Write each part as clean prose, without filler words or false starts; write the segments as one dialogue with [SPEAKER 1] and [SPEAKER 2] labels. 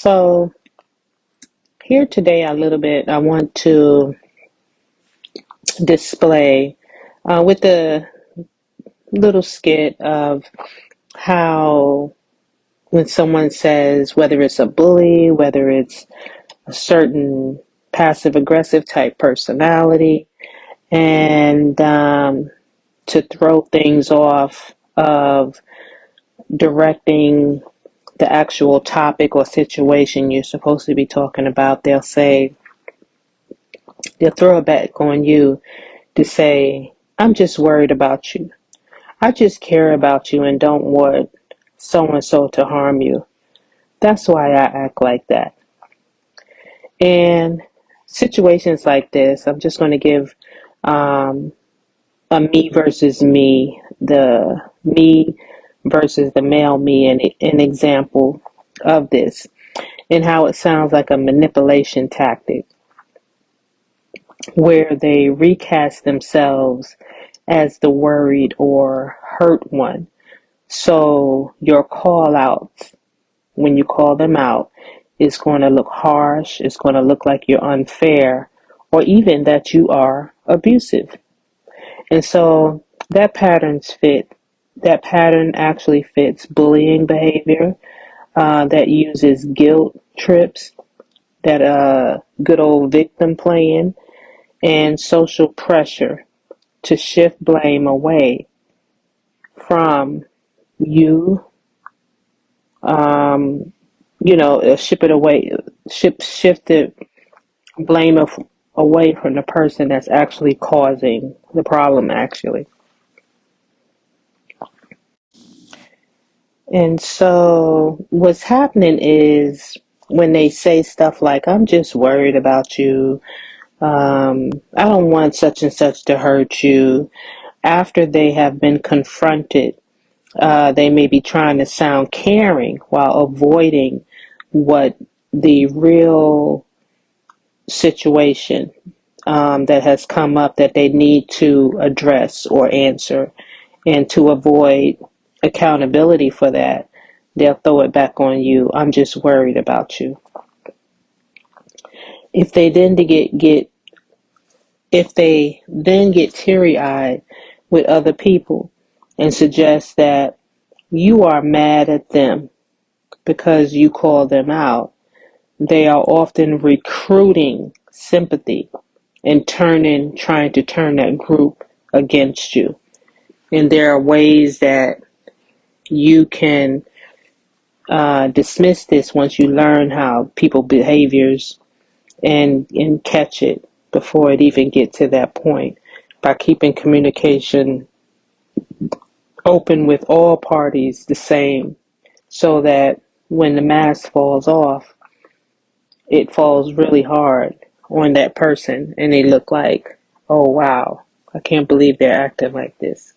[SPEAKER 1] So here today, I want to display with a little skit of how when someone says, whether it's a bully, whether it's a certain passive aggressive type personality, and to throw things off of directing the actual topic or situation you're supposed to be talking about, they'll throw it back on you to say, I'm just worried about you. I just care about you and don't want so and so to harm you. That's why I act like that. And situations like this, I'm just going to give um, a me versus me, the me versus the male me, an example of this and how it sounds like a manipulation tactic where they recast themselves as the worried or hurt one. So your call outs, when you call them out, is going to look harsh, it's going to look like you're unfair, or even that you are abusive. And so that pattern actually fits bullying behavior that uses guilt trips, that good old victim playing, and social pressure to shift blame away from you, um, ship it away, shift the blame away from the person that's actually causing the problem, actually. And so what's happening is when they say stuff like, I'm just worried about you, I don't want such and such to hurt you, after they have been confronted, they may be trying to sound caring while avoiding what the real situation that has come up that they need to address or answer. And to avoid accountability for that, they'll throw it back on you. I'm just worried about you. If they then to get if they then get teary-eyed with other people and suggest that you are mad at them because you call them out, they are often recruiting sympathy and trying to turn that group against you. And there are ways that you can dismiss this once you learn how people behaviors and catch it before it even get to that point, by keeping communication open with all parties the same, so that when the mask falls off, it falls really hard on that person and they look like, oh wow, I can't believe they're acting like this.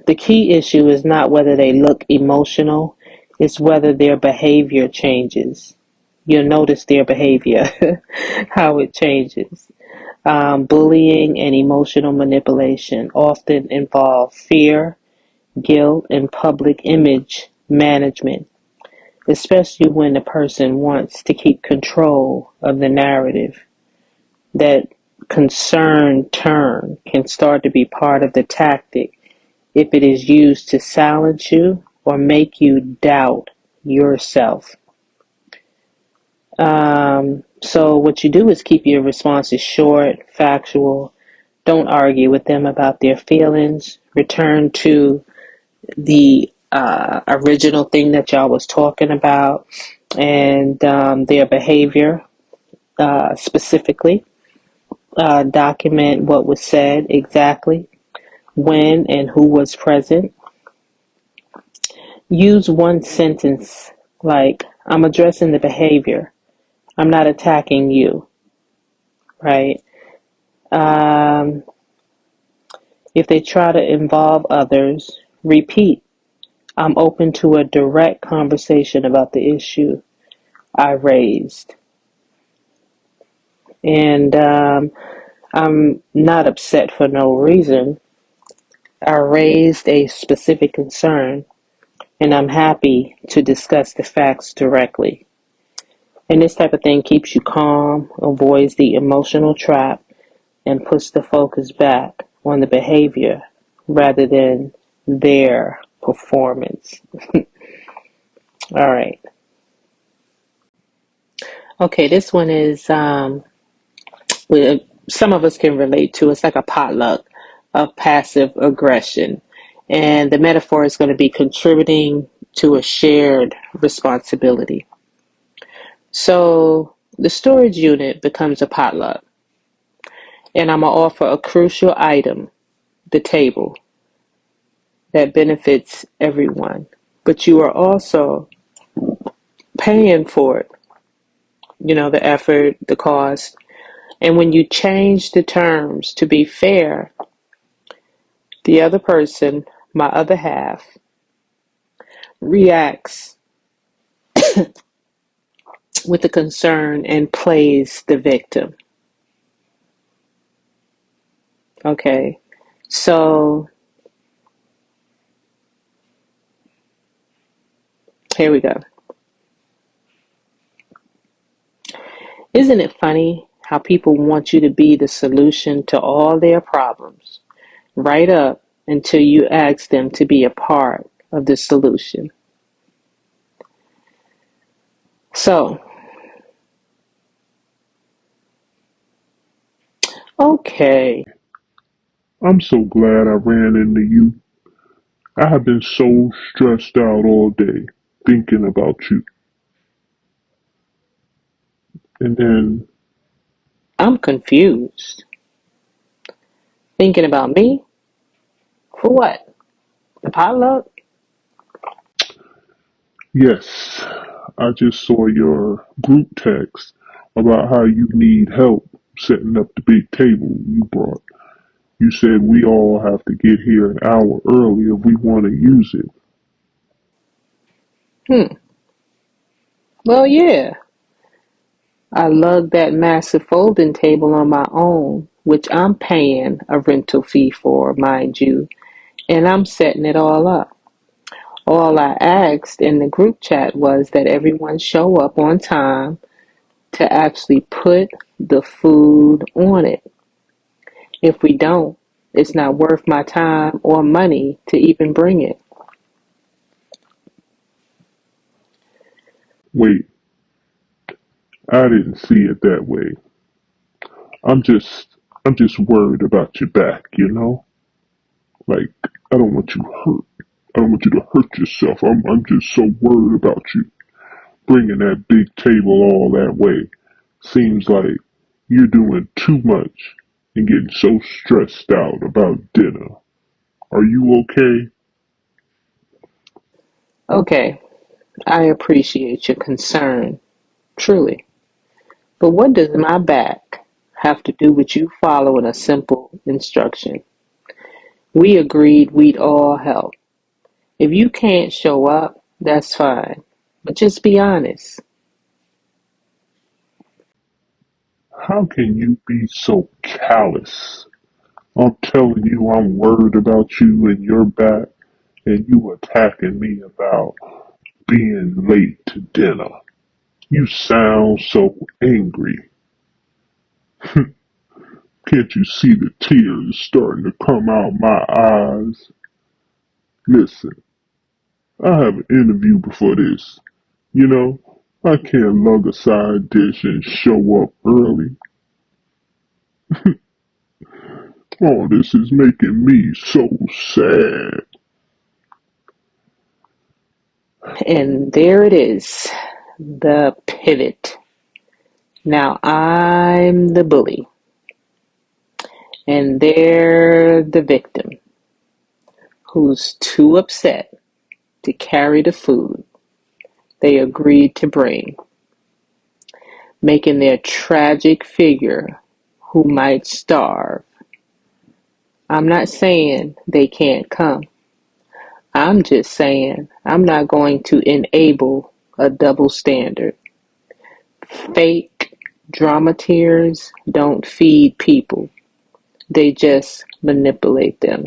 [SPEAKER 1] The key issue is not whether they look emotional, it's whether their behavior changes. You'll notice their behavior, how it changes. Bullying and emotional manipulation often involve fear, guilt, and public image management, especially when the person wants to keep control of the narrative. That concern turn can start to be part of the tactic if it is used to silence you or make you doubt yourself. So what you do is keep your responses short, factual. Don't argue with them about their feelings. Return to the original thing that y'all was talking about, and their behavior specifically. Document what was said exactly, when and who was present. Use one sentence like, I'm addressing the behavior. I'm not attacking you, right? Um, if they try to involve others, repeat. I'm open to a direct conversation about the issue I raised. And I'm not upset for no reason. I raised a specific concern, and I'm happy to discuss the facts directly. And this type of thing keeps you calm, avoids the emotional trap, and puts the focus back on the behavior rather than their performance. All right. Okay, this one is some of us can relate to. It's like a potluck of passive aggression. And the metaphor is going to be contributing to a shared responsibility. So the storage unit becomes a potluck, and I'm going to offer a crucial item, the table, that benefits everyone. But you are also paying for it, the effort, the cost. And when you change the terms to be fair, the other person, my other half, reacts with a concern and plays the victim. Okay, so here we go. Isn't it funny how people want you to be the solution to all their problems, right up until you ask them to be a part of the solution? So, okay.
[SPEAKER 2] I'm so glad I ran into you. I have been so stressed out all day thinking about you. And then,
[SPEAKER 1] I'm confused. Thinking about me? For what? The potluck?
[SPEAKER 2] yes, I just saw your group text about how you need help setting up the big table you brought. You said we all have to get here an hour early if we want to use it.
[SPEAKER 1] Hmm. Well, yeah. I lugged that massive folding table on my own, which I'm paying a rental fee for, mind you, and I'm setting it all up. All I asked in the group chat was that everyone show up on time to actually put the food on it. If we don't, it's not worth my time or money to even bring it.
[SPEAKER 2] Wait, I didn't see it that way. I'm just, I'm just worried about your back, you know? Like, I don't want you hurt. I don't want you to hurt yourself. I'm just so worried about you bringing that big table all that way. Seems like you're doing too much and getting so stressed out about dinner. Are you okay?
[SPEAKER 1] Okay, I appreciate your concern, truly. But what does my back have to do with you following a simple instruction? We agreed we'd all help. If you can't show up, that's fine. But just be honest.
[SPEAKER 2] How can you be so callous? I'm telling you I'm worried about you and your back, and you attacking me about being late to dinner. You sound so angry. Can't you see the tears starting to come out my eyes? Listen, I have an interview before this. You know, I can't lug a side dish and show up early. All this is making me so sad.
[SPEAKER 1] And there it is, the pivot. Now I'm the bully, and they're the victim who's too upset to carry the food they agreed to bring, making their tragic figure who might starve. I'm not saying they can't come. I'm just saying I'm not going to enable a double standard. Fake dramateers don't feed people. They just manipulate them.